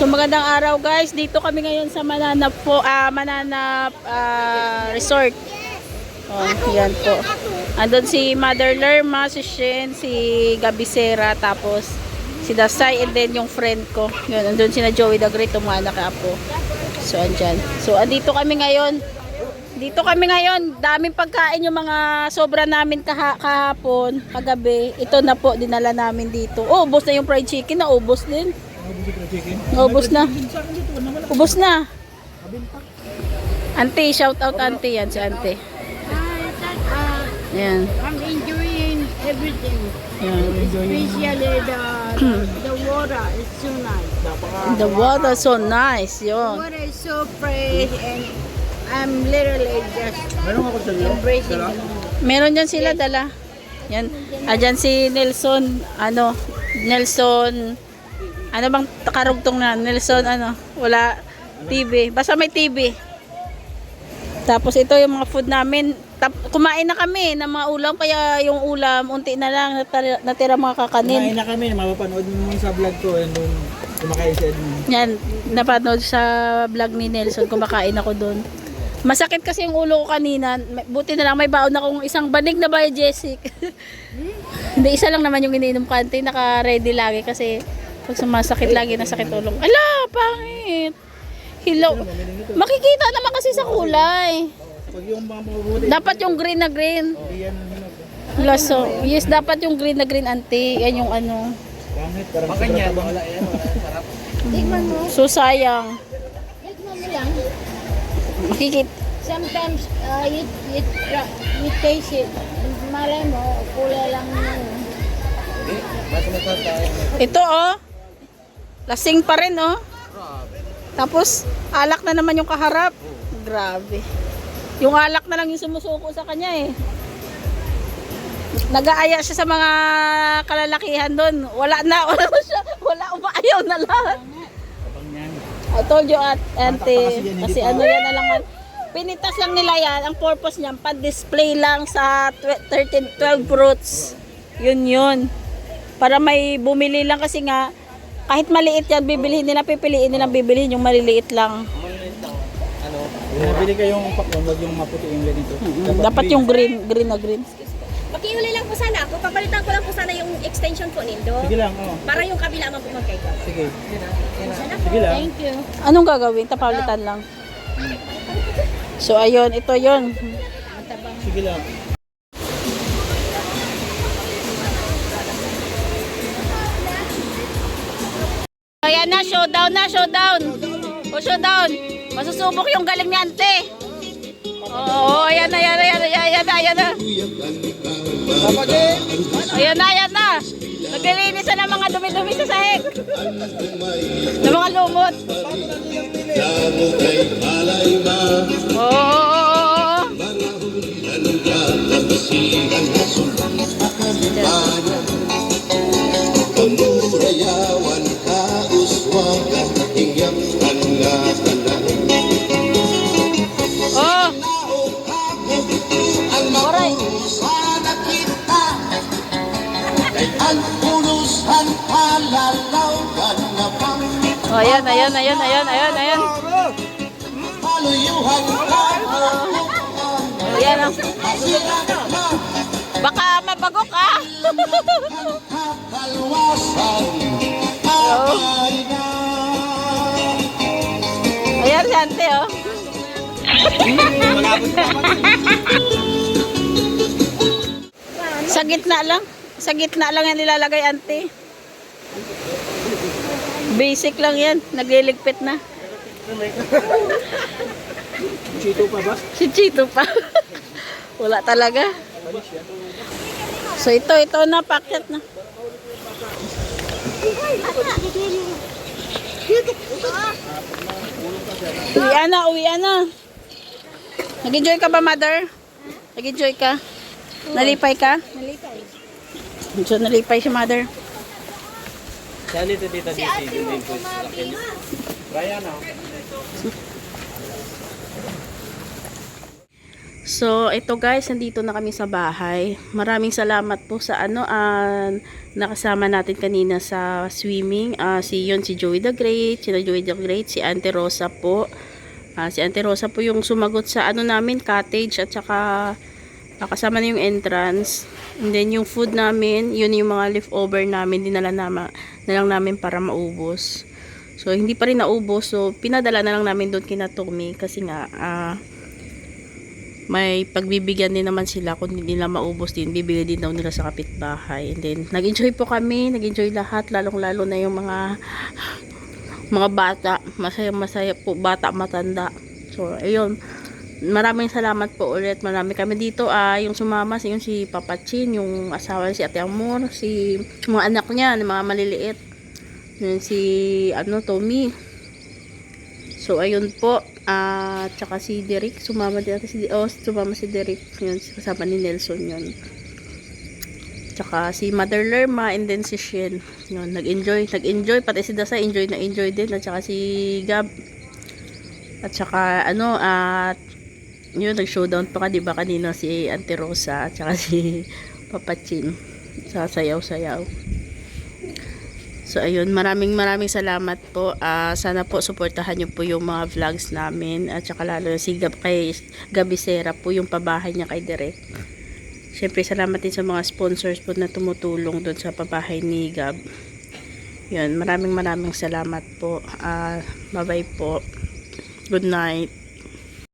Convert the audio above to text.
So magandang araw guys. Dito kami ngayon sa Mananap po, Resort. Oh, yan po. Andun si Mother Lerma, si Shen, si Gabisera, tapos si Dasay, and then yung friend ko. Yun, andun si na Joey the Great, umanak po. So andyan. So andito kami ngayon. Dito kami ngayon. Daming pagkain yung mga sobra namin kahapon, kagabi. Ito na po, dinala namin dito. Oh, ubos na yung fried chicken, na ubos din. Ubos na. Ubos na. Auntie, shout out auntie yan, si auntie. Yan. I'm enjoying everything. Yan. Especially the water is so nice. The water so nice, The yun. water is so fresh and I'm literally just embracing the moment. Meron dyan sila dala. Yan. Ayan si Nelson, Nelson, ano bang karugtong na? Nelson, wala TV. Basta may TV. Tapos ito yung mga food namin. Kumain na kami ng mga ulam, kaya yung ulam, unti na lang, natira mga kakanin. Kumain na kami, mapapanood mo sa vlog ko, nung kumakain si Edmund. Yan, napanood sa vlog ni Nelson, kumakain ako doon. Masakit kasi yung ulo ko kanina. Buti na lang may baon akong isang banig na ba, Jessic? Hindi, isa lang naman yung iniinom ko. Ante, naka-ready lagi kasi pag sumasakit lagi, nasakit ulong. Ala, pangit! Hilaw. Makikita naman kasi sa kulay. Pag yung mga mabubuti, Dapat yung green na green. hindi yan Laso. Yes, dapat yung green na green, ante. Yan yung ano. pangit, parang ganyan. Tignan mo. So, sayang. Tignan mo lang. Makikita. Sometimes you taste it. Malay mo, kulay lang yun. Ito, oh. Lasing pa rin, oh. Tapos, alak na naman yung kaharap. Grabe. Yung alak na lang yung sumusuko sa kanya, eh. Nag-aaya siya sa mga kalalakihan doon. Wala na siya. Wala, umaayaw na lang. I told you, ante. Kasi ano yan na lang. Pinitas lang nila yan. Ang purpose niyan, pa-display lang sa 12 fruits. Yun. Para may bumili lang kasi nga, kahit maliit yan, bibilihin nila, pipiliin nila, bibilihin yung maliliit lang. Nabili kayong pakwan, wag yung maputi yung ganito. Dapat yung green na green. Pakiuli lang po sana ako. Papalitan ko lang po sana yung extension po nindo. Sige lang, oh. Para yung kabila man po magkaiba. Sige. Sana po. Sige lang. Thank you. Anong gagawin? Tapalitan lang. So, ayun, ito yon. Sige lang. Ayan na, showdown na, showdown. O, showdown. Masusubok yung galing ni ante. Oo, ayan na. Ayan na. Naglilinis na ng mga dumi-dumi sa sahig. Ng mga lumot. Oo. Pemurayawan kauswagan hinggang tanda-tanda. Oh. Ang mapusan na kita ay ang pulusan palalawgan na pang Oh, ayan. paluyuhan ka. Ayan oh. Baka mapagok ka. Kakalwasan ay na. Ayan si ante oh. Sa gitna lang yan nilalagay ante. Basic lang yan, nagliligpit na. Chito pa ba? Si Chito pa. Wala talaga. So ito na, packet na. Uwian na. Nag-enjoy ka ba, mother? Nag-enjoy ka? Nalipay ka? Nalipay. So, nalipay si mother. Sali ito dito dito. Ryan, oh. So, ito guys, nandito na kami sa bahay. Maraming salamat po sa nakasama natin kanina sa swimming. Si Joey the Great, si Auntie Rosa po. Si Auntie Rosa po yung sumagot sa namin, cottage, at saka kasama na yung entrance. And then yung food namin, yun yung mga leftover namin, dinala na lang namin para maubos. So, hindi pa rin naubos. So, pinadala na lang namin doon kina Tommy kasi nga, may pagbibigyan din naman sila kung hindi nila maubos din, bibigyan din daw nila sa kapitbahay. And then nag-enjoy po kami, nag-enjoy lahat, lalong-lalo na yung mga bata, masaya po, bata, matanda. So ayun, maraming salamat po ulit. Marami kami dito, yung sumama, yung si Papa Chin, yung asawa si Ate Amor, si mga anak niya, mga maliliit, yun si Tommy. So ayun po. Tsaka si Derek, sumama si Derek, yun, kasama ni Nelson yun. Tsaka si Mother Lerma, and then si Shen, yun, nag-enjoy, pati si Dasa, enjoy din, at tsaka si Gab, at tsaka yun, nag-showdown pa diba kanina si Auntie Rosa, at tsaka si Papa Chin, sa sayaw-sayaw. So ayun, maraming salamat po. Sana po suportahan niyo po yung mga vlogs namin, at saka lalo si kay Gabisera po, yung pabahay niya kay Derek. Syempre salamat din sa mga sponsors po na tumutulong doon sa pabahay ni Gab. Yun, maraming salamat po. Bye-bye po. Good night.